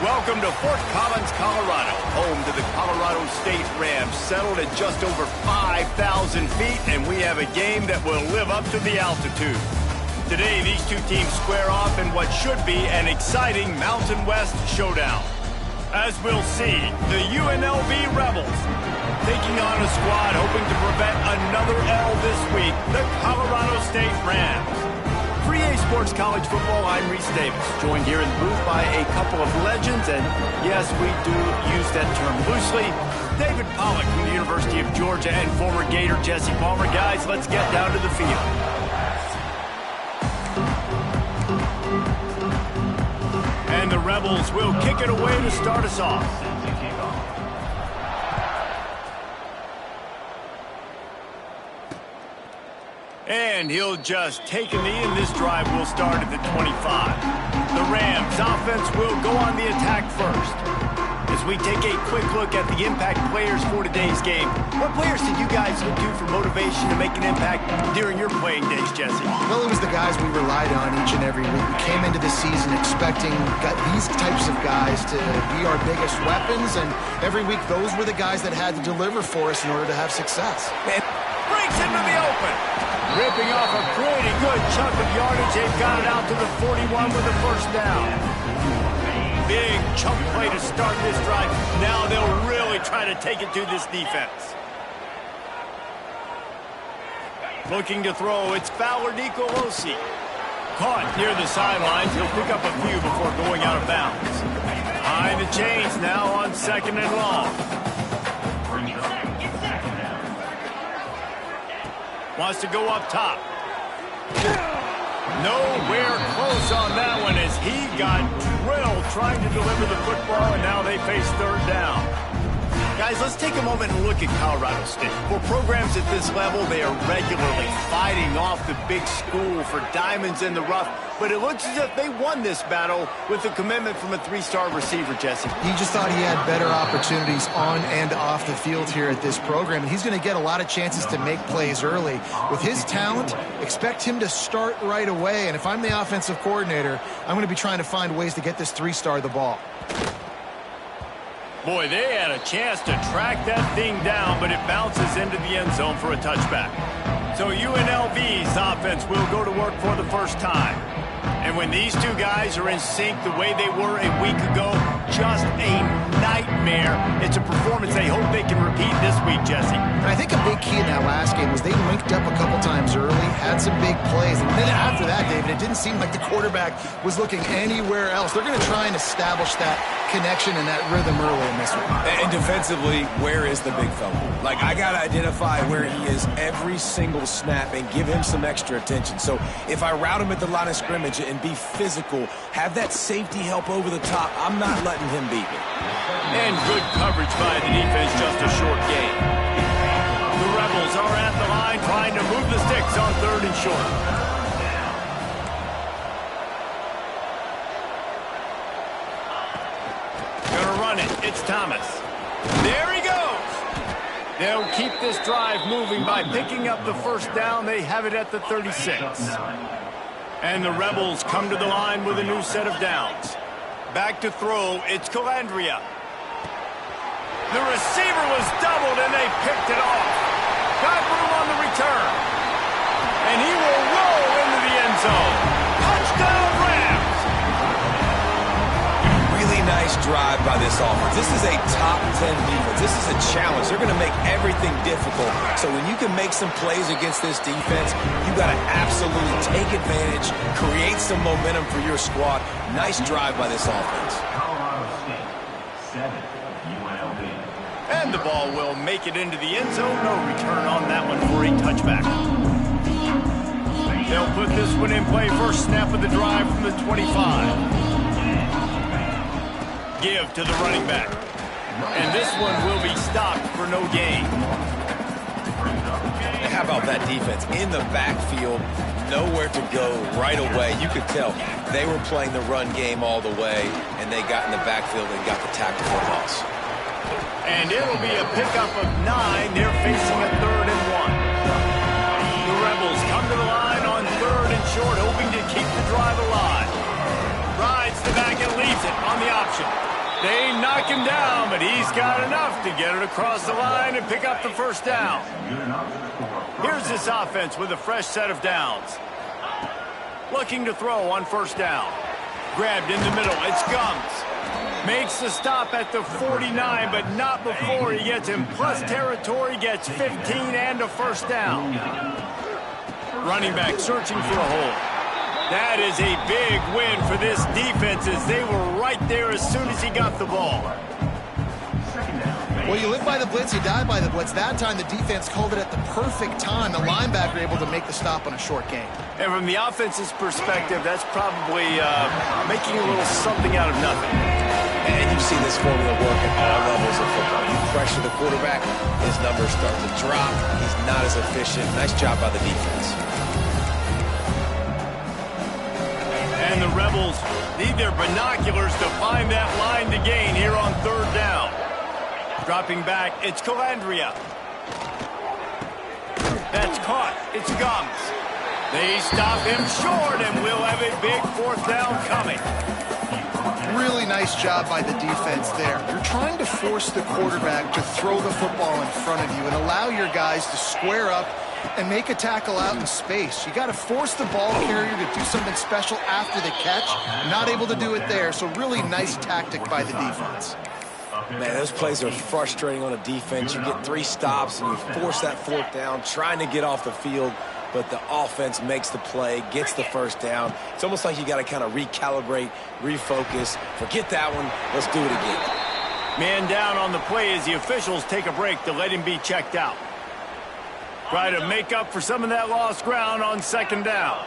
Welcome to Fort Collins, Colorado, home to the Colorado State Rams, settled at just over 5,000 feet, and we have a game that will live up to the altitude. Today, these two teams square off in what should be an exciting Mountain West showdown. As we'll see, the UNLV Rebels taking on a squad hoping to prevent another L this week, the Colorado State Rams. For EA Sports College Football, I'm Reese Davis, joined here in the booth by a couple of legends, and yes, we do use that term loosely. David Pollack from the University of Georgia and former Gator Jesse Palmer. Guys, let's get down to the field. And the Rebels will kick it away to start us off. And he'll just take a knee, and this drive will start at the 25. The Rams offense will go on the attack first. As we take a quick look at the impact players for today's game, what players did you guys look to for motivation to make an impact during your playing days, Jesse? Well, it was the guys we relied on each and every week. We came into this season expecting these types of guys to be our biggest weapons, and every week those were the guys that had to deliver for us in order to have success. And breaks into the open. Ripping off a pretty good chunk of yardage. They've got it out to the 41 with a first down. Big chunk play to start this drive. Now they'll really try to take it to this defense. Looking to throw, it's Fowler Nicolosi. Caught near the sidelines. He'll pick up a few before going out of bounds. Behind the chains now on 2nd and long. Wants to go up top. Nowhere close on that one as he got drilled trying to deliver the football, and now they face third down. Guys, let's take a moment and look at Colorado State. For programs at this level, they are regularly fighting off the big school for diamonds in the rough, but it looks as if they won this battle with a commitment from a 3-star receiver, Jesse. He just thought he had better opportunities on and off the field here at this program, and he's going to get a lot of chances to make plays early. With his talent, expect him to start right away, and if I'm the offensive coordinator, I'm going to be trying to find ways to get this 3-star the ball. Boy, they had a chance to track that thing down, but it bounces into the end zone for a touchback. So UNLV's offense will go to work for the first time. And when these two guys are in sync the way they were a week ago, just a nightmare. It's a performance they hope they can repeat this week, Jesse. And I think a big key in that last game was they linked up a couple times early, had some big plays, and then after that, David, it didn't seem like the quarterback was looking anywhere else. They're going to try and establish that connection and that rhythm early in this one. And defensively, where is the big fella? Like, I got to identify where he is every single snap and give him some extra attention. So if I route him at the line of scrimmage and be physical, have that safety help over the top, I'm not letting him beat me. And good coverage by the defense, just a short gain. The Rebels are at the line trying to move the sticks on 3rd and short. Gonna run it. It's Thomas. There he goes. They'll keep this drive moving by picking up the first down. They have it at the 36. And the Rebels come to the line with a new set of downs. Back to throw, it's Calandria. The receiver was doubled, and they picked it off. Got room on the return. And he will roll into the end zone. Touchdown, Rams! Really nice drive by this offense. This is a top 10 defense. This is a challenge. They're going to make everything difficult. So when you can make some plays against this defense, you got to absolutely take advantage, create some momentum for your squad. Nice drive by this offense. And the ball will make it into the end zone. No return on that one for a touchback. They'll put this one in play. First snap of the drive from the 25. Give to the running back. And this one will be stopped for no gain. How about that defense? In the backfield, nowhere to go right away. You could tell they were playing the run game all the way, and they got in the backfield and got the tactical loss. And it'll be a pickup of 9. They're facing a 3rd and 1. The Rebels come to the line on 3rd and short, hoping to keep the drive alive. Rides the back and leaves it on the option. They knock him down, but he's got enough to get it across the line and pick up the first down. Here's this offense with a fresh set of downs. Looking to throw on first down. Grabbed in the middle. It's Gums. Makes the stop at the 49, but not before he gets in plus territory, gets 15 and a first down. Running back searching for a hole. That is a big win for this defense as they were right there as soon as he got the ball. Well, you live by the blitz, you die by the blitz. That time the defense called it at the perfect time. The linebacker able to make the stop on a short gain. And from the offense's perspective, that's probably making a little something out of nothing. And you've seen this formula work at all levels of football. You pressure the quarterback, his numbers start to drop. He's not as efficient. Nice job by the defense. And the Rebels need their binoculars to find that line to gain here on third down. Dropping back, it's Calandria. That's caught. It's Gums. They stop him short, and we'll have a big fourth down coming. Really nice job by the defense there. You're trying to force the quarterback to throw the football in front of you and allow your guys to square up and make a tackle out in space. You got to force the ball carrier to do something special after the catch. Not able to do it there, so really nice tactic by the defense. Man, those plays are frustrating on a defense. You get 3 stops and you force that fourth down, trying to get off the field, but the offense makes the play, gets the first down. It's almost like you got to kind of recalibrate, refocus. Forget that one. Let's do it again. Man down on the play as the officials take a break to let him be checked out. Try to make up for some of that lost ground on second down.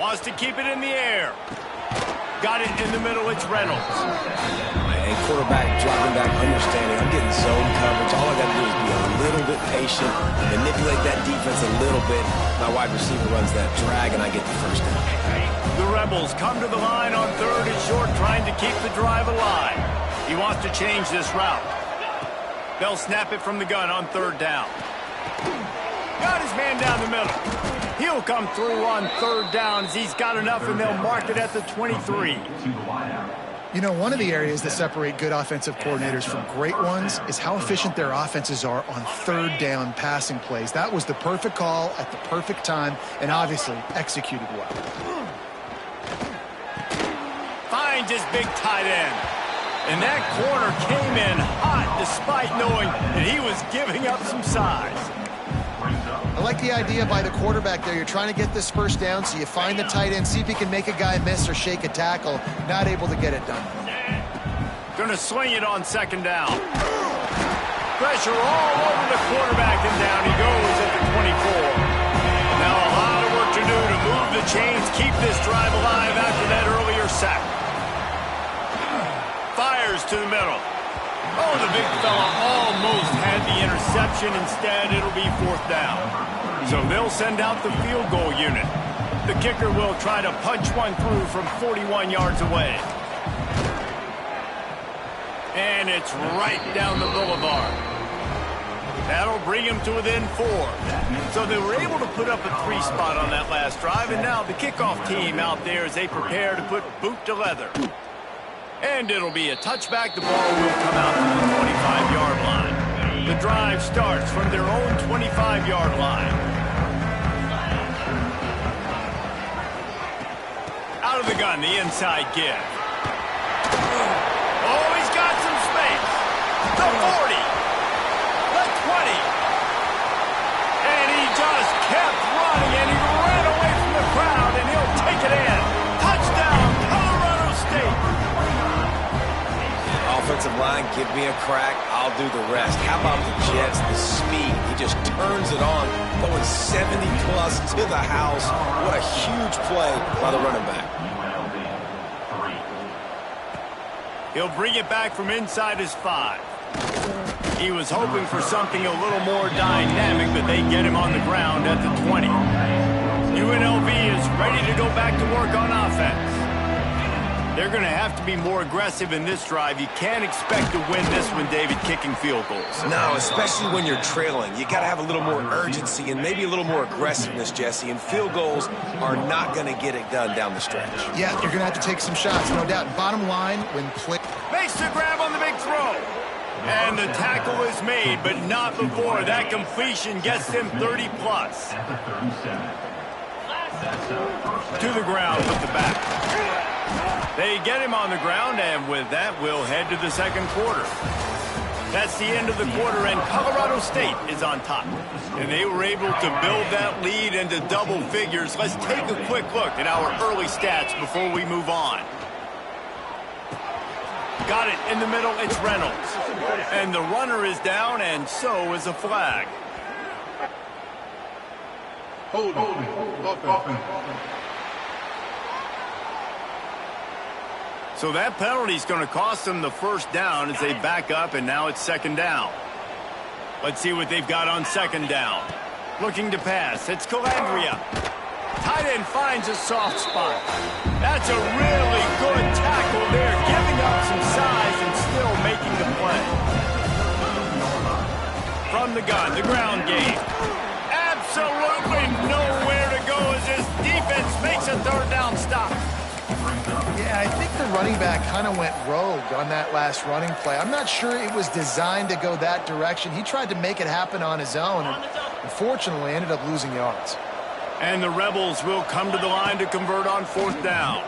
Wants to keep it in the air. Got it in the middle, it's Reynolds. And quarterback dropping back, understanding I'm getting zone coverage. All I got to do is be a little bit patient, manipulate that defense a little bit. My wide receiver runs that drag, and I get the first down. The Rebels come to the line on third and short, trying to keep the drive alive. He wants to change this route. They'll snap it from the gun on third down. Got his man down the middle. He'll come through on third down as he's got enough, and they'll mark it at the 23. You know, one of the areas that separate good offensive coordinators from great ones is how efficient their offenses are on third down passing plays. That was the perfect call at the perfect time and obviously executed well. Finds his big tight end. And that corner came in hot despite knowing that he was giving up some size. I like the idea by the quarterback there. You're trying to get this first down, so you find the tight end, see if he can make a guy miss or shake a tackle. Not able to get it done. Gonna swing it on second down. Pressure all over the quarterback, and down he goes at the 24. Now a lot of work to do to move the chains, keep this drive alive after that earlier sack. Fires to the middle. Oh, the big fella almost had the interception. Instead, it'll be fourth down. So they'll send out the field goal unit. The kicker will try to punch one through from 41 yards away. And it's right down the boulevard. That'll bring him to within 4. So they were able to put up a 3 spot on that last drive, and now the kickoff team out there as they prepare to put boot to leather. And it'll be a touchback. The ball will come out to the 25-yard line. The drive starts from their own 25-yard line. Out of the gun, the inside give. Oh, he's got some space. The 40. The 20. And he just kept running, and he ran away from the crowd, and he'll take it in. Touchdown, Colorado State. Offensive line, give me a crack, I'll do the rest. How about the Jets, the speed? He just turns it on, going 70-plus to the house. What a huge play by the running back. He'll bring it back from inside his 5. He was hoping for something a little more dynamic, but they get him on the ground at the 20. UNLV is ready to go back to work on offense. They're going to have to be more aggressive in this drive. You can't expect to win this one, David, kicking field goals. No, especially when you're trailing. You got to have a little more urgency and maybe a little more aggressiveness, Jesse. And field goals are not going to get it done down the stretch. Yeah, you're going to have to take some shots, no doubt. Bottom line, when play... Makes the grab on the big throw. And the tackle is made, but not before. That completion gets them 30-plus. To the ground with the back. They get him on the ground, and with that, we'll head to the second quarter. That's the end of the quarter, and Colorado State is on top. And they were able to build that lead into double figures. Let's take a quick look at our early stats before we move on. Got it in the middle, it's Reynolds. And the runner is down, and so is a flag. Hold on. So that penalty is going to cost them the first down as they back up, and now it's second down. Let's see what they've got on second down. Looking to pass. It's Calandria. Tight end finds a soft spot. That's a really good tackle there, giving up some size and still making the play. From the gun, the ground game. Absolutely nowhere to go as this defense makes a third down stop. Yeah, I think the running back kind of went rogue on that last running play. I'm not sure it was designed to go that direction. He tried to make it happen on his own, and unfortunately ended up losing yards. And the Rebels will come to the line to convert on fourth down.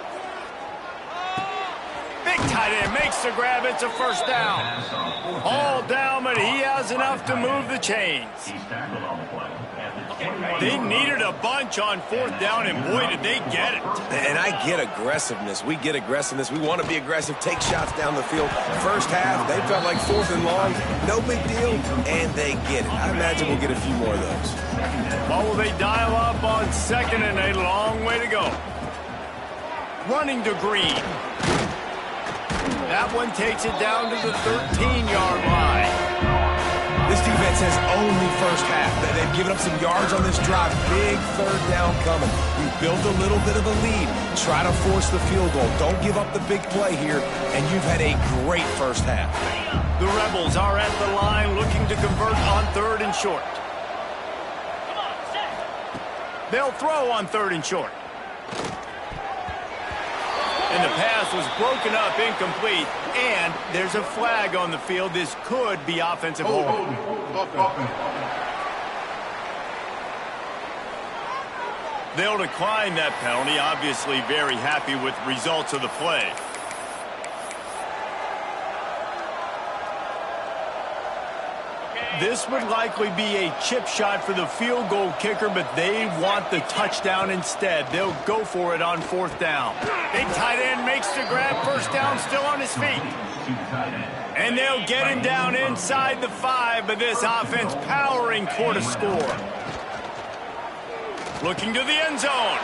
Big tight end makes the grab. It's a first down. All down, but he has enough to move the chains. They needed a bunch on fourth down, and boy, did they get it. And I get aggressiveness. We get aggressiveness. We want to be aggressive, take shots down the field. First half, they felt like fourth and long. No big deal, and they get it. I imagine we'll get a few more of those. What will they dial up on second and a long way to go? Running to Green. That one takes it down to the 13-yard line. This defense has only first half. They've given up some yards on this drive. Big third down coming. You built a little bit of a lead. Try to force the field goal. Don't give up the big play here, and you've had a great first half. The Rebels are at the line looking to convert on third and short. They'll throw on third and short. And the pass was broken up, incomplete, and there's a flag on the field. This could be offensive holding. They'll decline that penalty, obviously very happy with the results of the play. This would likely be a chip shot for the field goal kicker, but they want the touchdown instead. They'll go for it on fourth down. Big tight end makes the grab, first down, still on his feet. And they'll get him down inside the 5, but this offense powering toward a score. Looking to the end zone.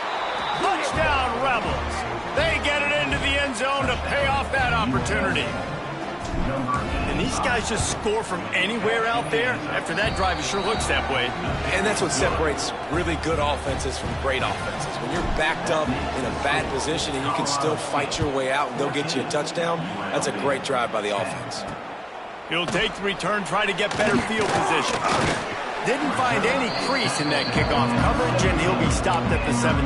Touchdown, Rebels. They get it into the end zone to pay off that opportunity. And these guys just score from anywhere out there. After that drive, it sure looks that way. And that's what separates really good offenses from great offenses. When you're backed up in a bad position and you can still fight your way out and go get you a touchdown, that's a great drive by the offense. He'll take the return, try to get better field position. Didn't find any crease in that kickoff coverage, and he'll be stopped at the 17.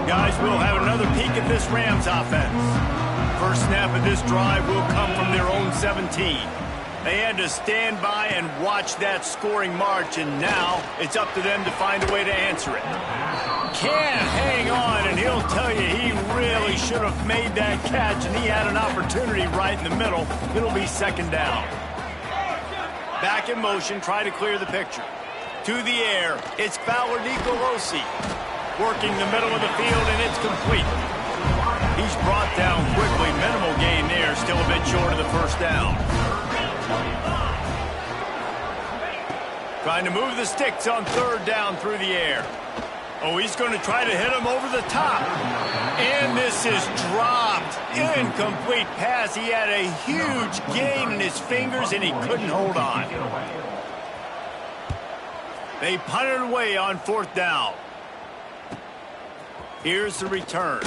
Guys, we'll have another peek at this Rams offense. First snap of this drive will come from their own 17. They had to stand by and watch that scoring march, and now it's up to them to find a way to answer it. Can't hang on, and he'll tell you he really should have made that catch, and he had an opportunity right in the middle. It'll be second down. Back in motion, try to clear the picture. To the air, it's Fowler Nicolosi. Working the middle of the field, and it's complete. He's brought down quickly. Minimal gain there. Still a bit short of the first down. Trying to move the sticks on third down through the air. Oh, he's going to try to hit him over the top. And this is dropped. Incomplete pass. He had a huge gain in his fingers, and he couldn't hold on. They punted away on fourth down. Here's the return.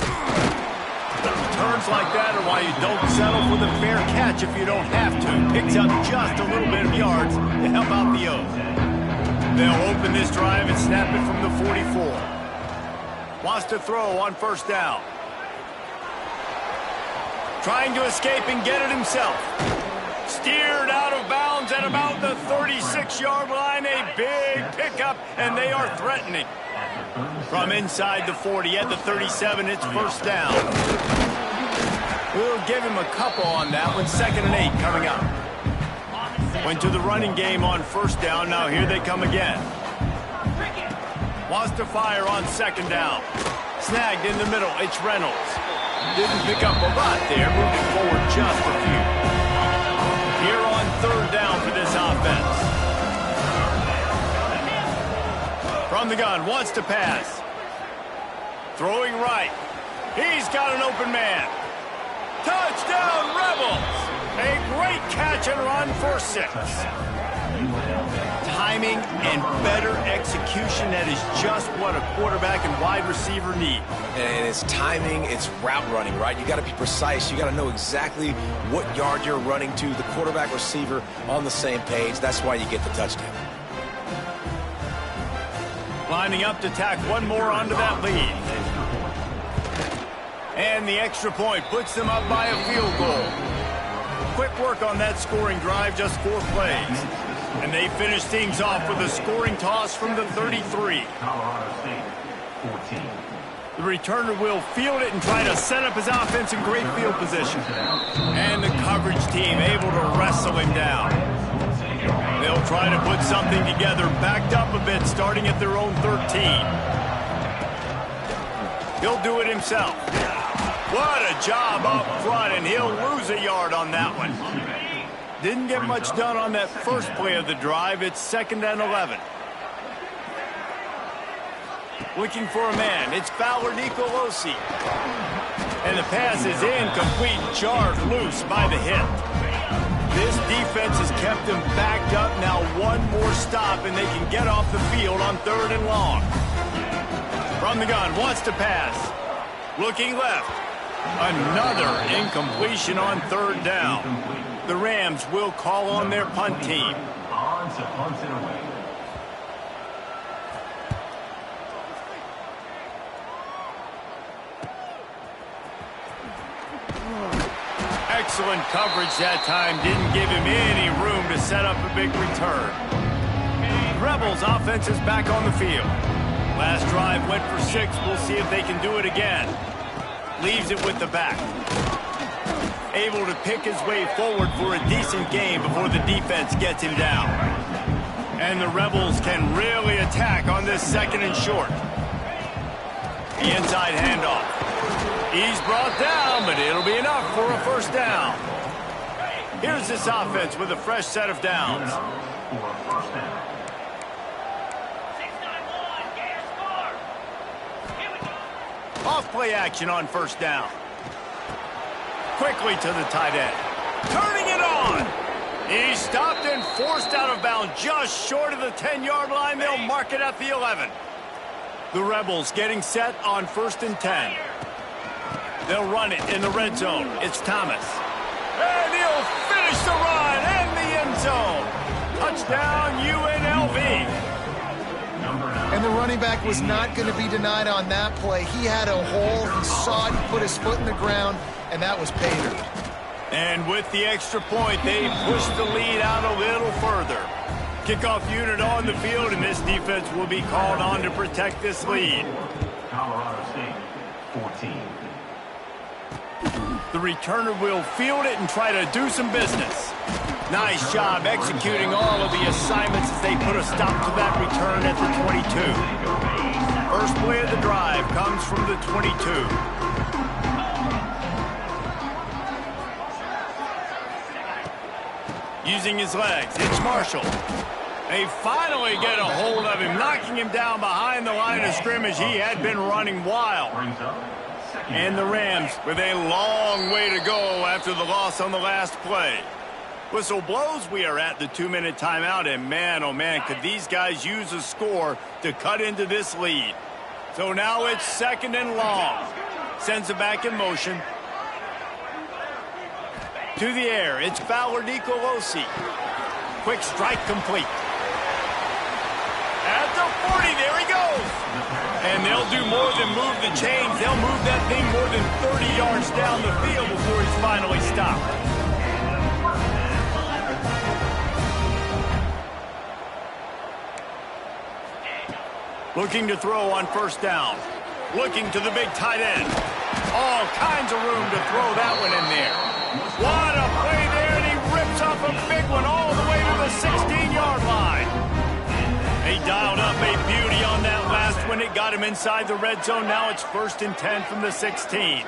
Returns like that are why you don't settle for the fair catch if you don't have to. Picks up just a little bit of yards to help out the O's. They'll open this drive and snap it from the 44. Wants to throw on first down. Trying to escape and get it himself. Steered out of bounds at about the 36-yard line. A big pickup, and they are threatening. From inside the 40 at the 37, it's first down. We'll give him a couple on that one. 2nd and 8 coming up. Went to the running game on first down. Now here they come again. Wants to fire on 2nd down. Snagged in the middle. It's Reynolds. Didn't pick up a lot there. Moving forward just a few. Here on 3rd down for this offense. From the gun. Wants to pass. Throwing right. He's got an open man. Touchdown, Rebels! A great catch and run for 6. Timing and better execution, that is just what a quarterback and wide receiver need. And it's timing, it's route running, right? You got to be precise. You got to know exactly what yard you're running to. The quarterback receiver on the same page. That's why you get the touchdown. Lining up to tack one more onto that lead. And the extra point puts them up by a field goal. Quick work on that scoring drive, just 4 plays. And they finish things off with a scoring toss from the 33. The returner will field it and try to set up his offense in great field position. And the coverage team able to wrestle him down. They'll try to put something together, backed up a bit, starting at their own 13. He'll do it himself. What a job up front, and he'll lose a yard on that one. Didn't get much done on that first play of the drive. It's 2nd and 11. Looking for a man. It's Fowler Nicolosi. And the pass is incomplete, jarred loose by the hit. This defense has kept them backed up. Now one more stop, and they can get off the field on 3rd and long. From the gun, wants to pass. Looking left. Another incompletion on 3rd down. The Rams will call on their punt team. Excellent coverage that time. Didn't give him any room to set up a big return. Rebels offense is back on the field. Last drive went for 6. We'll see if they can do it again. Leaves it with the back. Able to pick his way forward for a decent game before the defense gets him down. And the Rebels can really attack on this 2nd and short. The inside handoff. He's brought down, but it'll be enough for a first down. Here's this offense with a fresh set of downs. Off play action on first down. Quickly to the tight end. Turning it on. He's stopped and forced out of bounds just short of the 10-yard line. They'll mark it at the 11. The Rebels getting set on 1st and 10. They'll run it in the red zone. It's Thomas. And he'll finish the run in the end zone. Touchdown, UNLV. And the running back was not going to be denied on that play. He had a hole. He saw it. He put his foot in the ground, and that was pay dirt. And with the extra point, they push the lead out a little further. Kickoff unit on the field, and this defense will be called on to protect this lead. Colorado State, 14. The returner will field it and try to do some business. Nice job executing all of the assignments as they put a stop to that return at the 22. First play of the drive comes from the 22. Using his legs, it's Marshall. They finally get a hold of him, knocking him down behind the line of scrimmage. He had been running wild. And the Rams with a long way to go after the loss on the last play. Whistle blows, we are at the 2-minute timeout, and man, oh man, could these guys use a score to cut into this lead. So now it's 2nd and long. Sends it back in motion. To the air, it's Fowler Nicolosi. Quick strike complete. At the 40, there he goes. And they'll do more than move the chains. They'll move that thing more than 30 yards down the field before he's finally stopped. Looking to throw on first down. Looking to the big tight end. All kinds of room to throw that one in there. What a play there, and he rips off a big one all the way to the 16-yard line. They dialed up a beauty on that last one. It got him inside the red zone. Now it's 1st and 10 from the 16.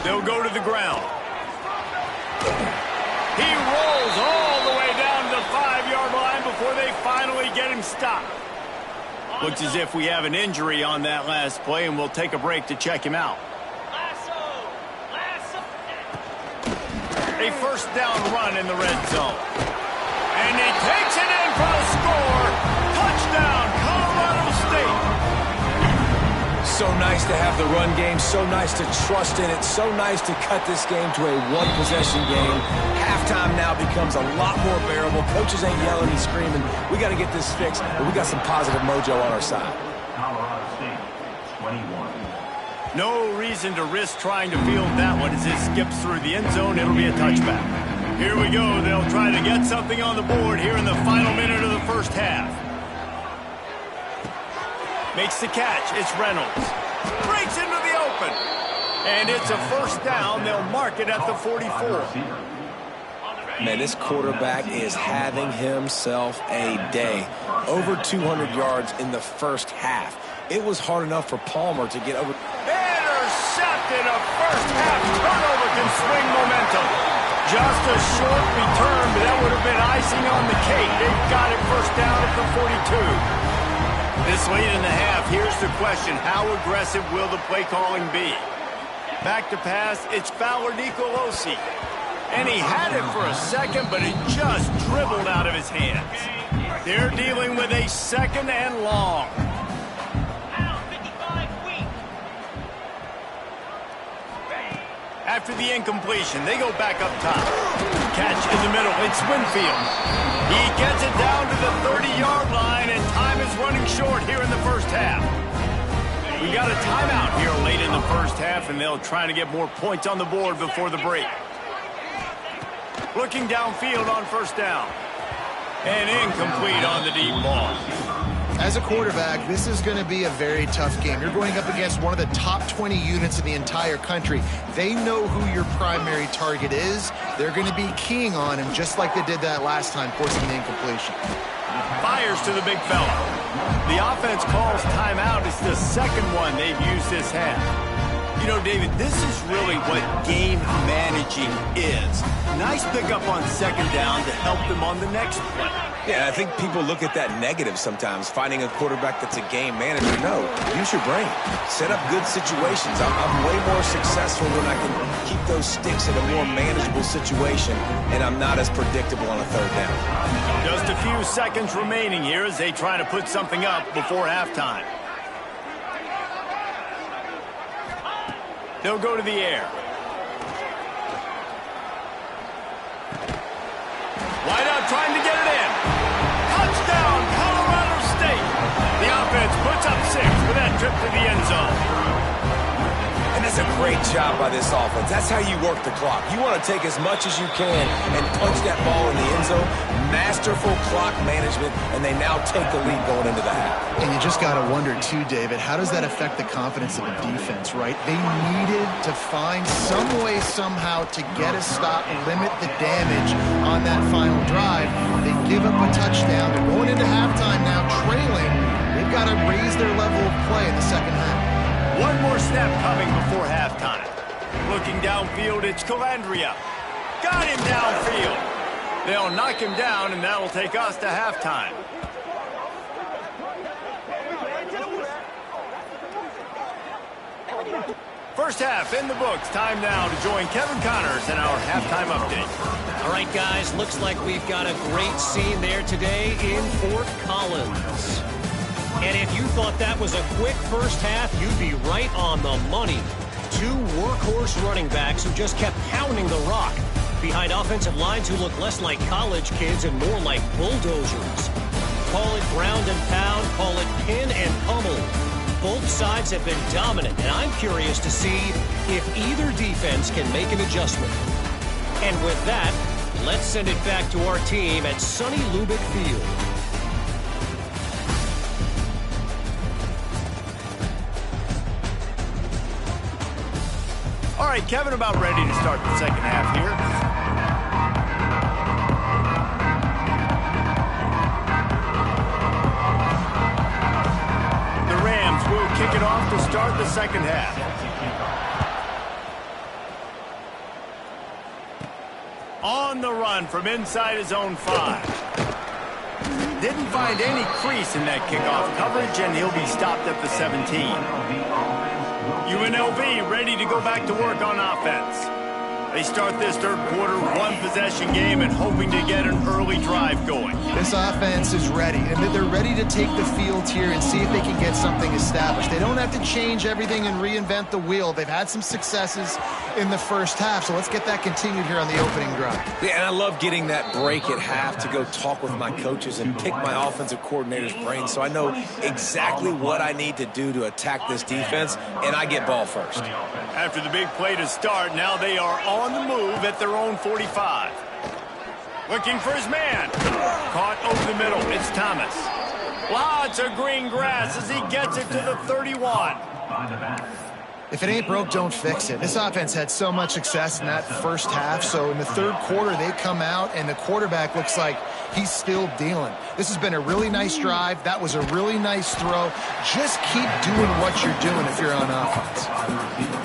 They'll go to the ground. He rolls all the way down to the 5-yard line before they finally get him stopped. Looks as if we have an injury on that last play, and we'll take a break to check him out. A first down run in the red zone. And he takes it in for a score. Touchdown, Colorado State. So nice to have the run game, so nice to trust in it, so nice to cut this game to a one-possession game. Halftime now becomes a lot more bearable. Coaches ain't yelling and screaming. We got to get this fixed, but we got some positive mojo on our side. Colorado State, 21. No reason to risk trying to field that one as it skips through the end zone. It'll be a touchback. Here we go. They'll try to get something on the board here in the final minute of the first half. Makes the catch. It's Reynolds. Breaks into the open. And it's a first down. They'll mark it at the 44. Man, this quarterback is having himself a day. Over 200 yards in the first half. It was hard enough for Palmer to get over. Intercepted. A first half turnover can swing momentum. Just a short return, but that would have been icing on the cake. They've got it first down at the 42. This late in the half, here's the question. How aggressive will the play calling be? Back to pass, it's Fowler Nicolosi. And he had it for a second, but it just dribbled out of his hands. They're dealing with a second and long. After the incompletion, they go back up top. Catch in the middle, it's Winfield. He gets it down to the 30-yard line, and time is running short here in the first half. We got a timeout here late in the first half, and they'll try to get more points on the board before the break. Looking downfield on first down. And incomplete on the deep ball. As a quarterback, this is going to be a very tough game. You're going up against one of the top 20 units in the entire country. They know who your primary target is. They're going to be keying on him just like they did that last time, forcing the incompletion. Fires to the big fella. The offense calls timeout. It's the second one they've used this half. You know, David, this is really what game managing is. Nice pickup on second down to help them on the next play. Yeah, I think people look at that negative sometimes, finding a quarterback that's a game manager. No, use your brain. Set up good situations. I'm way more successful when I can keep those sticks in a more manageable situation, and I'm not as predictable on a third down. Just a few seconds remaining here as they try to put something up before halftime. They'll go to the air. Wide out trying to get it in. Touchdown, Colorado State. The offense puts up 6 for that trip to the end zone. And that's a great job by this offense. That's how you work the clock. You want to take as much as you can and punch that ball in the end zone. Masterful clock management, and they now take the lead going into the half. And you just got to wonder, too, David, how does that affect the confidence of the defense, right? They needed to find some way, somehow, to get a stop, limit the damage on that final drive. They give up a touchdown. They're going into halftime now, trailing. They've got to raise their level of play in the second half. One more snap coming before halftime. Looking downfield, it's Calandria. Got him downfield. They'll knock him down, and that'll take us to halftime. First half in the books. Time now to join Kevin Connors in our halftime update. All right, guys, looks like we've got a great scene there today in Fort Collins. And if you thought that was a quick first half, you'd be right on the money. Two workhorse running backs who just kept pounding the rock behind offensive lines who look less like college kids and more like bulldozers. Call it ground and pound, call it pin and pummel. Both sides have been dominant, and I'm curious to see if either defense can make an adjustment. And with that, let's send it back to our team at sunny Lubick Field. All right, Kevin, about ready to start the second half here. The Rams will kick it off to start the second half. On the run from inside his own 5. Didn't find any crease in that kickoff coverage, and he'll be stopped at the 17. UNLV ready to go back to work on offense. They start this third quarter one-possession game and hoping to get an early drive going. This offense is ready, and they're ready to take the field here and see if they can get something established. They don't have to change everything and reinvent the wheel. They've had some successes in the first half, so let's get that continued here on the opening drive. Yeah, and I love getting that break at half to go talk with my coaches and pick my offensive coordinator's brain so I know exactly what I need to do to attack this defense, and I get ball first. After the big play to start, now they are on the move at their own 45. Looking for his man. Caught over the middle. It's Thomas. Lots of green grass as he gets it to the 31. If it ain't broke, don't fix it. This offense had so much success in that first half, so in the third quarter, they come out, and the quarterback looks like he's still dealing. This has been a really nice drive. That was a really nice throw. Just keep doing what you're doing if you're on offense.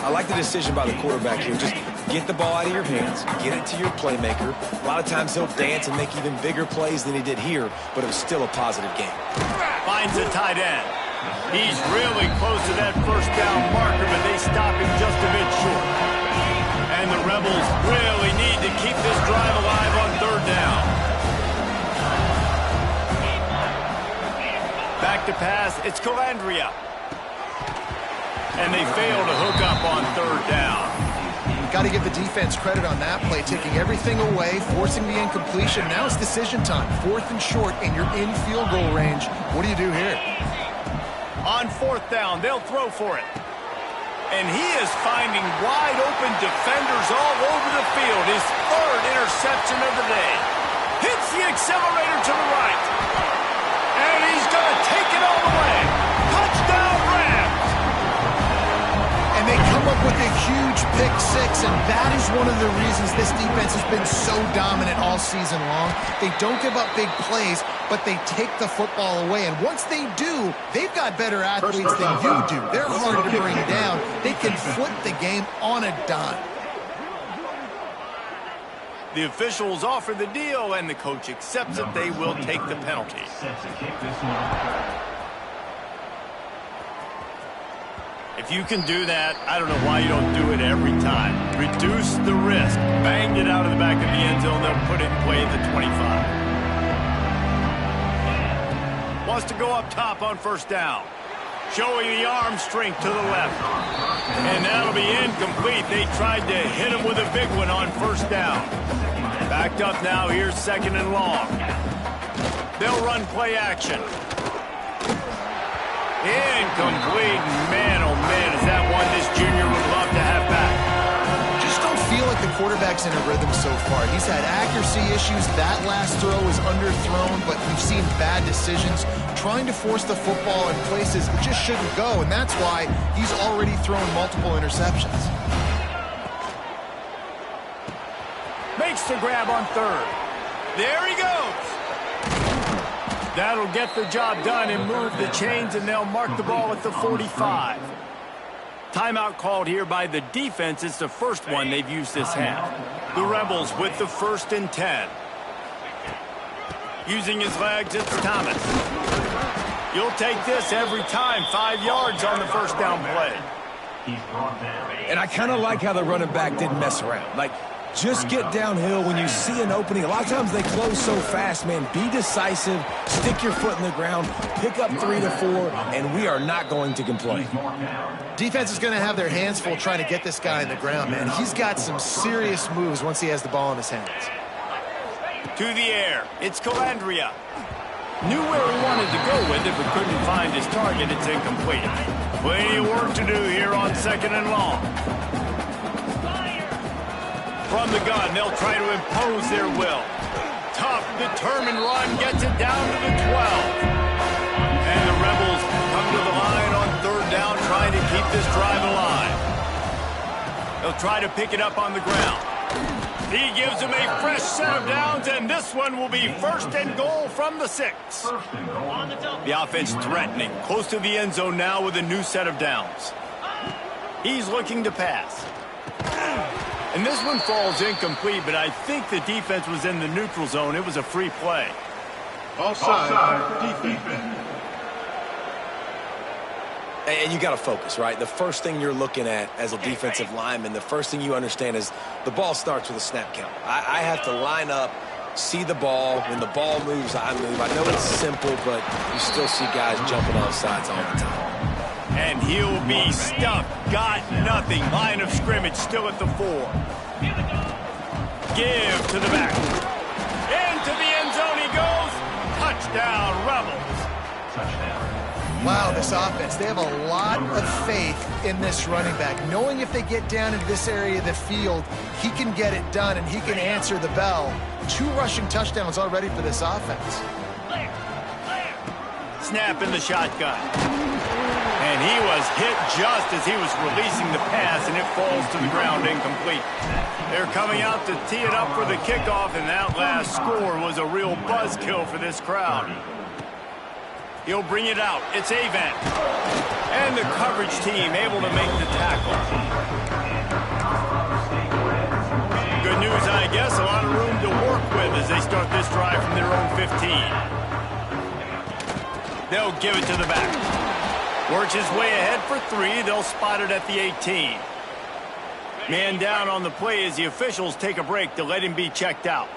I like the decision by the quarterback here. Just get the ball out of your hands, get it to your playmaker. A lot of times he'll dance and make even bigger plays than he did here, but it was still a positive game. Finds a tight end. He's really close to that first down marker, but they stop him just a bit short. And the Rebels really need to keep this drive alive on third down. Back to pass, it's Calandria. And they fail to hook up on third down. Got to give the defense credit on that play, taking everything away, forcing the incompletion. Now it's decision time. 4th and short, and you're in field goal range. What do you do here? On 4th down, they'll throw for it. And he is finding wide open defenders all over the field. His 3rd interception of the day. Hits the accelerator to the right. And he's going to take it all the way. Touchdown Rams! And they come up with a huge pick 6, and that is one of the reasons this defense has been so dominant all season long. They don't give up big plays, but they take the football away. And once they do, they've got better athletes than you do. They're hard to bring down. They can flip the game on a dime. The officials offer the deal, and the coach accepts it. They will take the penalty. If you can do that, I don't know why you don't do it every time. Reduce the risk. Banged it out of the back of the end zone. They'll put it in play at the 25. Wants to go up top on 1st down. Showing the arm strength to the left. And that'll be incomplete. They tried to hit him with a big one on 1st down. Backed up now. Here's 2nd and long. They'll run play action. Incomplete. Man, oh man, is that one this junior would love to have back. Just don't feel like the quarterback's in a rhythm so far. He's had accuracy issues. That last throw was underthrown, but we've seen bad decisions. Trying to force the football in places it just shouldn't go, and that's why he's already thrown multiple interceptions. Makes the grab on 3rd. There he goes. That'll get the job done and move the chains, and they'll mark the ball at the 45. Timeout called here by the defense. It's the first one they've used this half. The Rebels with the 1st and 10. Using his legs, it's Thomas. You'll take this every time. 5 yards on the 1st down play. And I kind of like how the running back didn't mess around. Like, Just get downhill when you see an opening. A lot of times they close so fast, man. Be decisive, stick your foot in the ground, pick up 3 to 4, and we are not going to complain. Defense is going to have their hands full trying to get this guy in the ground, man. He's got some serious moves once he has the ball in his hands. To the air, it's Calandria. Knew where he wanted to go with it, but couldn't find his target. It's incomplete. Plenty of work to do here on 2nd and long. From the gun, they'll try to impose their will. Tough, determined run gets it down to the 12. And the Rebels come to the line on 3rd down, trying to keep this drive alive. They'll try to pick it up on the ground. He gives them a fresh set of downs, and this one will be 1st and goal from the 6. The offense threatening, close to the end zone now with a new set of downs. He's looking to pass. And this one falls incomplete, but I think the defense was in the neutral zone. It was a free play. Offside, defense. And you got to focus, right? The first thing you're looking at as a defensive lineman, the first thing you understand is the ball starts with a snap count. I have to line up, see the ball. When the ball moves, I move. I know it's simple, but you still see guys jumping off sides all the time. And he'll be stuffed. Got nothing. Line of scrimmage still at the 4. Give to the back. Into the end zone he goes. Touchdown, Rebels. Touchdown. Wow, this offense, they have a lot of faith in this running back, knowing if they get down into this area of the field, he can get it done and he can answer the bell. 2 rushing touchdowns already for this offense. Snap in the shotgun. And he was hit just as he was releasing the pass, and it falls to the ground incomplete. They're coming out to tee it up for the kickoff, and that last score was a real buzzkill for this crowd. He'll bring it out. It's Avant. And the coverage team able to make the tackle. Good news, I guess. A lot of room to work with as they start this drive from their own 15. They'll give it to the back. Works his way ahead for 3. They'll spot it at the 18. Man down on the play as the officials take a break to let him be checked out.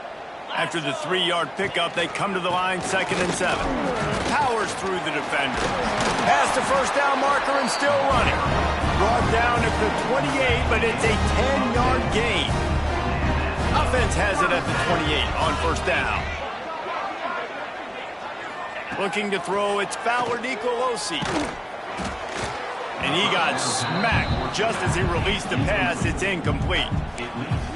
After the 3-yard pickup, they come to the line 2nd and 7. Powers through the defender. Past the 1st down marker and still running. Brought down at the 28, but it's a 10-yard gain. Offense has it at the 28 on 1st down. Looking to throw, it's Fowler Nicolosi. And he got smacked just as he released the pass. It's incomplete.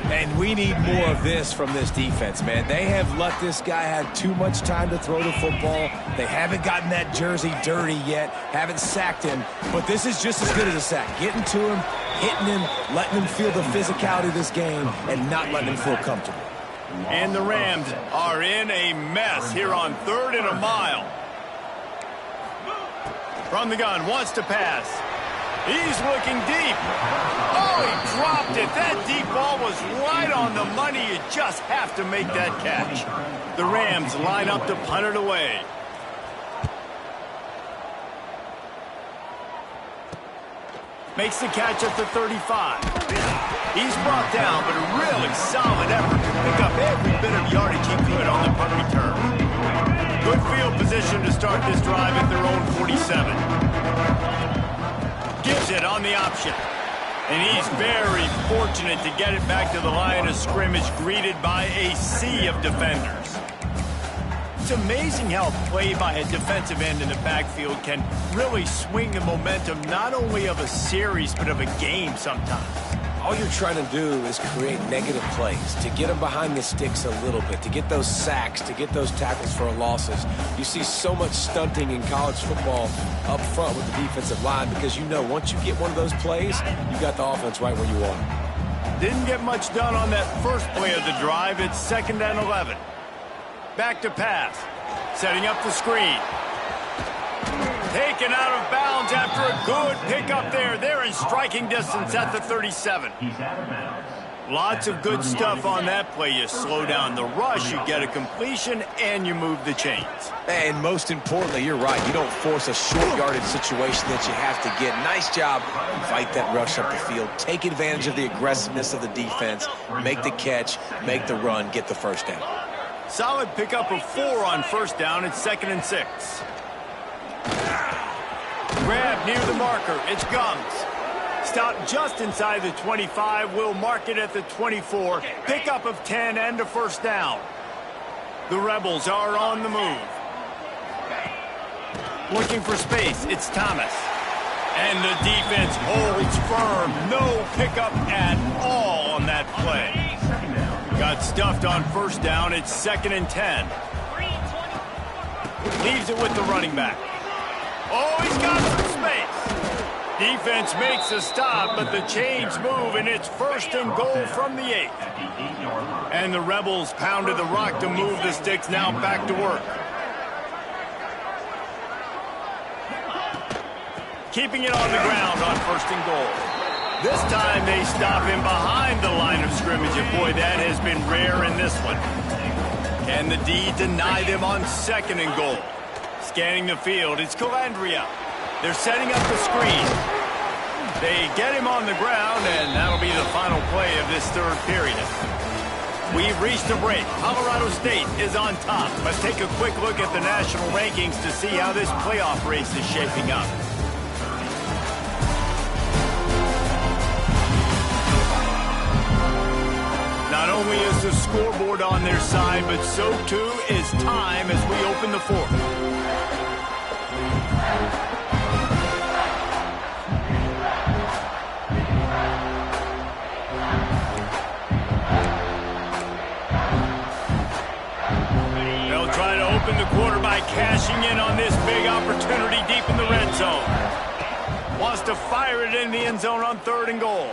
And we need more of this from this defense, man. They have let this guy have too much time to throw the football. They haven't gotten that jersey dirty yet, haven't sacked him. But this is just as good as a sack. Getting to him, hitting him, letting him feel the physicality of this game, and not letting him feel comfortable. And the Rams are in a mess here on 3rd and a mile. From the gun, wants to pass. He's looking deep. Oh, he dropped it. That deep ball was right on the money. You just have to make that catch. The Rams line up to punt it away. Makes the catch at the 35. He's brought down, but a really solid effort to pick up every bit of yardage he could on the punt return. Good field position to start this drive at their own 47. Gives it on the option. And he's very fortunate to get it back to the line of scrimmage, greeted by a sea of defenders. It's amazing how play by a defensive end in the backfield can really swing the momentum not only of a series, but of a game sometimes. All you're trying to do is create negative plays, to get them behind the sticks a little bit, to get those sacks, to get those tackles for losses. You see so much stunting in college football up front with the defensive line because you know once you get one of those plays, you got the offense right where you want it. Didn't get much done on that first play of the drive. It's 2nd and 11. Back to pass. Setting up the screen. Taken out of bounds after a good pickup there. They're in striking distance at the 37. He's out of bounds. Lots of good stuff on that play. You slow down the rush, you get a completion, and you move the chains. And most importantly, you're right. You don't force a short yardage situation that you have to get. Nice job. Fight that rush up the field. Take advantage of the aggressiveness of the defense. Make the catch, make the run, get the first down. Solid pickup of 4 on first down. It's 2nd and 6. Grab near the marker. It's Gums. Stop just inside the 25. We'll mark it at the 24. Pickup of 10 and a first down. The Rebels are on the move. Looking for space. It's Thomas. And the defense holds firm. No pickup at all on that play. Got stuffed on first down. It's 2nd and 10. Leaves it with the running back. Oh, he's got some space. Defense makes a stop, but the chains move, and it's 1st and goal from the 8. And the Rebels pounded the rock to move the sticks. Now back to work. Keeping it on the ground on 1st and goal. This time they stop him behind the line of scrimmage, and boy, that has been rare in this one. Can the D deny them on 2nd and goal? Scanning the field, it's Calandria. They're setting up the screen. They get him on the ground, and that'll be the final play of this 3rd period. We've reached a break. Colorado State is on top. Let's take a quick look at the national rankings to see how this playoff race is shaping up. Not only is the scoreboard on their side, but so too is time as we open the 4th. They'll try to open the quarter by cashing in on this big opportunity deep in the red zone. Wants to fire it in the end zone on 3rd and goal.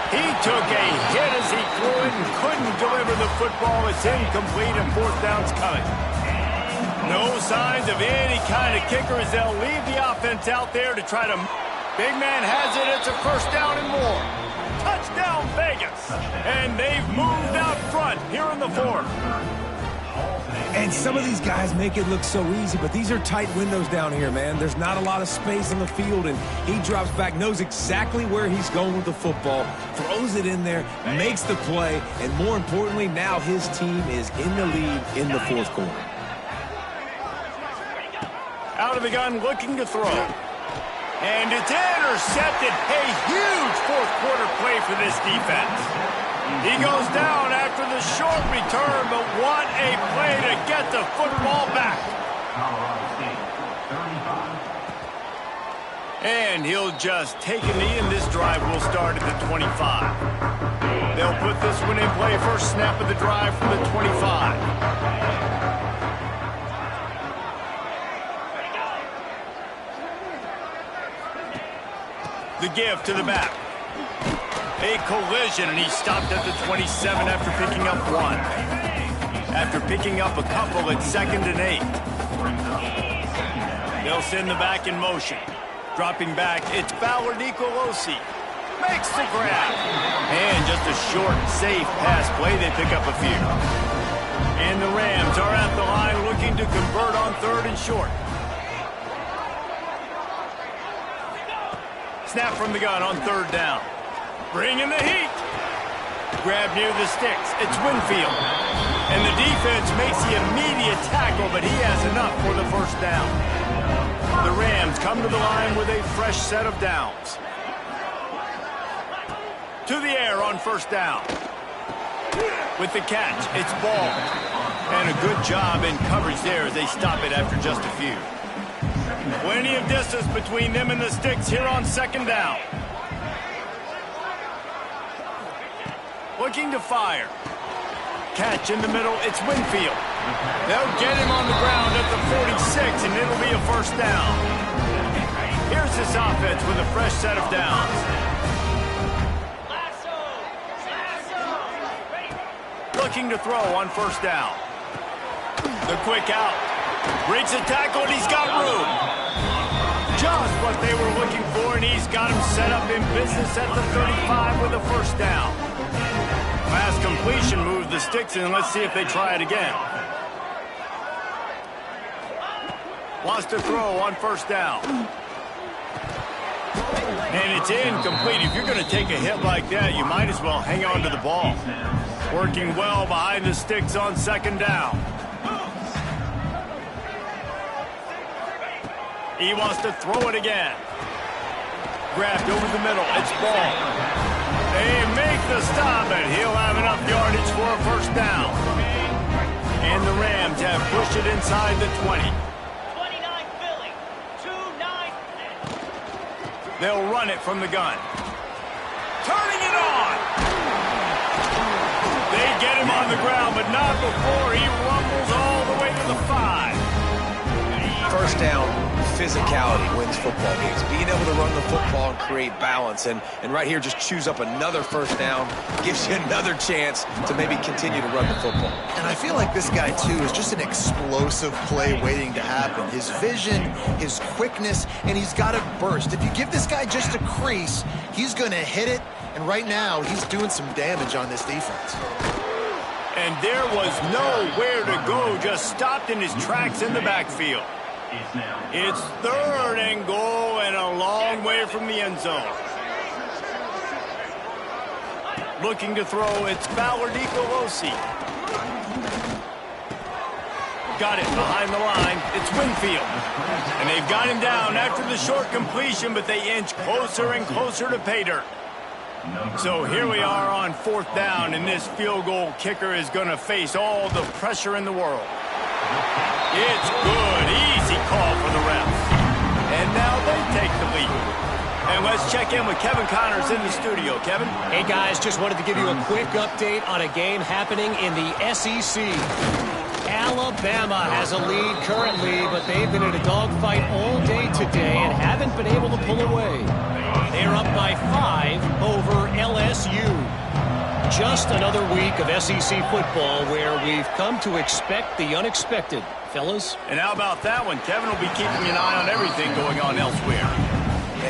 He took a hit as he threw it and couldn't deliver the football. It's incomplete and 4th down's coming. No signs of any kind of kicker as they'll leave the offense out there to try to... Big man has it. It's a 1st down and more. Touchdown Vegas. And they've moved out front here in the 4th. And some of these guys make it look so easy, but these are tight windows down here, man. There's not a lot of space on the field, and he drops back, knows exactly where he's going with the football, throws it in there, makes the play, and more importantly, now his team is in the lead in the 4th quarter. Out of the gun, looking to throw. And it's intercepted. A huge 4th quarter play for this defense. He goes down after the short return, but what a play to get the football back. And he'll just take a knee, and this drive will start at the 25. They'll put this one in play. First snap of the drive from the 25. The give to the back. A collision, and he stopped at the 27 after picking up 1. After picking up a couple, it's 2nd and 8. They'll send the back in motion. Dropping back, it's Ballard Nicolosi. Makes the grab. And just a short, safe pass play. They pick up a few. And the Rams are at the line looking to convert on 3rd and short. Snap from the gun on 3rd down. Bringing the heat. Grab near the sticks. It's Winfield. And the defense makes the immediate tackle, but he has enough for the 1st down. The Rams come to the line with a fresh set of downs. To the air on 1st down. With the catch, it's Ball. And a good job in coverage there as they stop it after just a few. Plenty of distance between them and the sticks here on 2nd down. Looking to fire. Catch in the middle, it's Winfield. They'll get him on the ground at the 46, and it'll be a 1st down. Here's this offense with a fresh set of downs. Looking to throw on 1st down. The quick out. Breaks a tackle, and he's got room. Just what they were looking for, and he's got him set up in business at the 35 with a first down. Last completion moved the sticks in. Let's see if they try it again. Wants to throw on first down. And it's incomplete. If you're going to take a hit like that, you might as well hang on to the ball. Working well behind the sticks on second down. He wants to throw it again. Grabbed over the middle. It's ball. They make the stop, and he'll have enough yardage for a first down. And the Rams have pushed it inside the 20. They'll run it from the gun. Turning it on. They get him on the ground, but not before he rumbles all the way to the 5. First down, physicality wins football games. Being able to run the football and create balance. And right here, just choose up another first down. Gives you another chance to maybe continue to run the football. And I feel like this guy, too, is just an explosive play waiting to happen. His vision, his quickness, and he's got a burst. If you give this guy just a crease, he's going to hit it. And right now, he's doing some damage on this defense. And there was nowhere to go, just stopped in his tracks in the backfield. It's third and goal and a long way from the end zone. Looking to throw, it's Ballard Nicolosi. Got it behind the line. It's Winfield. And they've got him down after the short completion, but they inch closer and closer to pay dirt. So here we are on fourth down, and this field goal kicker is going to face all the pressure in the world. It's good. Easy call for the refs. And now they take the lead. And let's check in with Kevin Connors in the studio. Kevin? Hey, guys, just wanted to give you a quick update on a game happening in the SEC. Alabama has a lead currently, but they've been in a dogfight all day today and haven't been able to pull away. They're up by 5 over LSU. Just another week of SEC football where we've come to expect the unexpected, fellas. And how about that one? Kevin will be keeping an eye on everything going on elsewhere.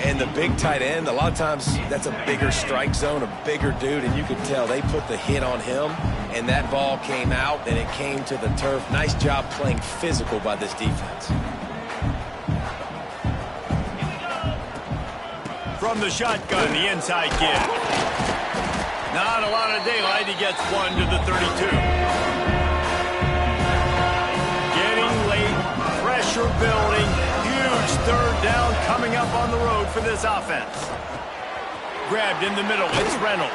And the big tight end, a lot of times that's a bigger strike zone, a bigger dude, and you could tell they put the hit on him, and that ball came out, and it came to the turf. Nice job playing physical by this defense. From the shotgun, the inside give. Not a lot of daylight. He gets one to the 32. Getting late, pressure building, huge third down coming up on the road for this offense. Grabbed in the middle, it's Reynolds.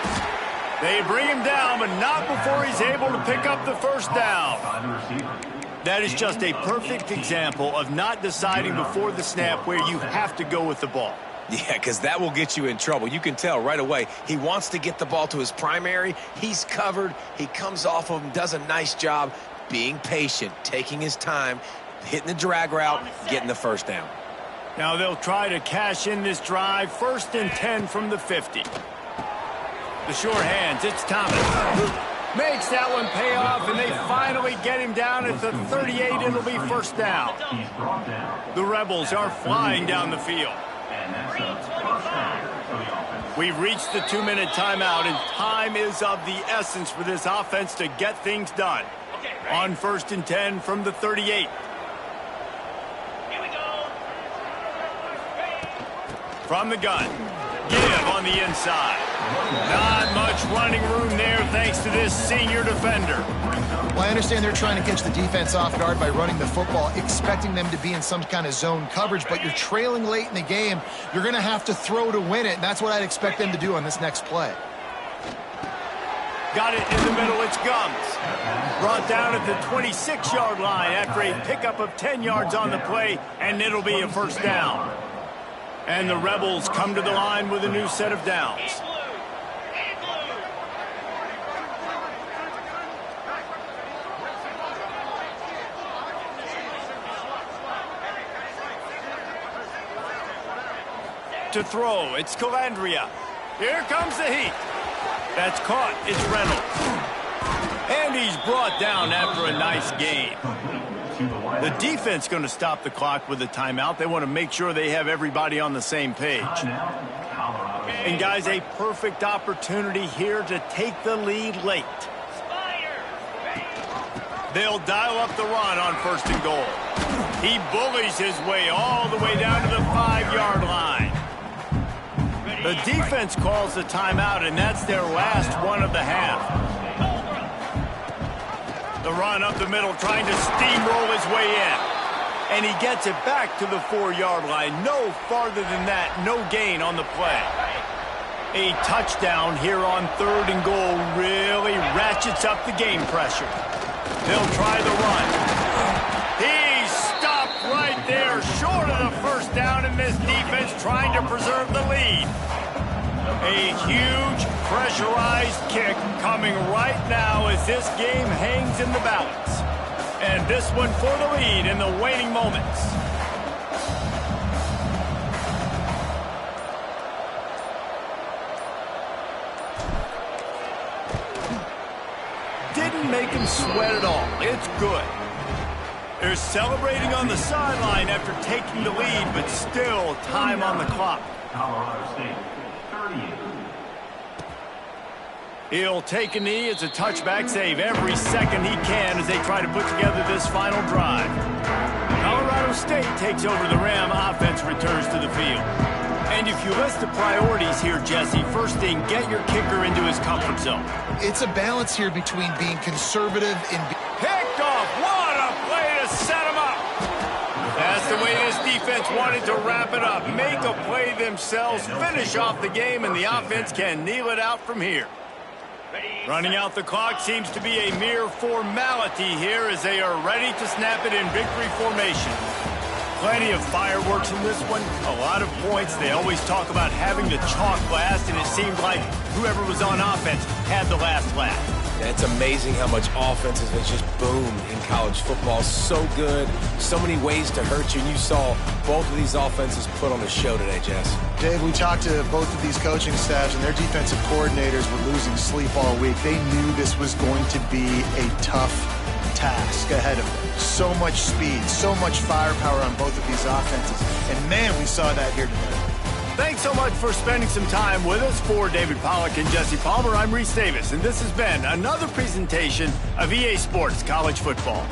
They bring him down, but not before he's able to pick up the first down. That is just a perfect example of not deciding before the snap where you have to go with the ball. Yeah, because that will get you in trouble. You can tell right away he wants to get the ball to his primary. He's covered. He comes off of him, does a nice job being patient, taking his time, hitting the drag route, getting the first down. Now they'll try to cash in this drive. 1st and 10 from the 50. The sure hands, it's Thomas. Makes that one pay off, and they finally get him down at the 38. It'll be first down. The Rebels are flying down the field. We've reached the 2-minute timeout, and time is of the essence for this offense to get things done. On 1st and 10 from the 38. From the gun. Give on the inside. Not much running room there thanks to this senior defender. Well, I understand they're trying to catch the defense off guard by running the football, expecting them to be in some kind of zone coverage, but you're trailing late in the game. You're going to have to throw to win it, and that's what I'd expect them to do on this next play. Got it in the middle, it's Gums. Brought down at the 26-yard line after a pickup of 10 yards on the play, and it'll be a first down. And the Rebels come to the line with a new set of downs. To throw, it's Calandria. Here comes the heat. That's caught, it's Reynolds. And he's brought down after a nice gain. The defense going to stop the clock with a timeout. They want to make sure they have everybody on the same page. And guys, a perfect opportunity here to take the lead late. They'll dial up the run on 1st and goal. He bullies his way all the way down to the 5-yard line. The defense calls the timeout, and that's their last one of the half. The run up the middle, trying to steamroll his way in. And he gets it back to the 4-yard line. No farther than that, no gain on the play. A touchdown here on 3rd and goal really ratchets up the game pressure. They'll try the run. He's stopped right there, short of the 1st down, and this defense trying to preserve the lead. A huge pressurized kick coming right now as this game hangs in the balance. And this one for the lead in the waning moments. Didn't make him sweat at all. It's good. They're celebrating on the sideline after taking the lead, but still time on the clock. Colorado State, 38. He'll take a knee. It's a touchback save every second he can as they try to put together this final drive. Colorado State takes over the Ram. Offense returns to the field. And if you list the priorities here, Jesse, first thing, get your kicker into his comfort zone. It's a balance here between being conservative and Picked off. What a play to set him up. That's the way this defense wanted to wrap it up. Make a play themselves, finish off the game, and the offense can kneel it out from here. Running out the clock seems to be a mere formality here as they are ready to snap it in victory formation. Plenty of fireworks in this one, a lot of points. They always talk about having the chalk last, and it seemed like whoever was on offense had the last laugh. Yeah, it's amazing how much offenses has just boomed in college football. So good, so many ways to hurt you, and you saw both of these offenses put on the show today, Jess. Dave, we talked to both of these coaching staffs, and their defensive coordinators were losing sleep all week. They knew this was going to be a tough task ahead of them. So much speed, so much firepower on both of these offenses. And, man, we saw that here today. Thanks so much for spending some time with us. For David Pollack and Jesse Palmer, I'm Reese Davis, and this has been another presentation of EA Sports College Football.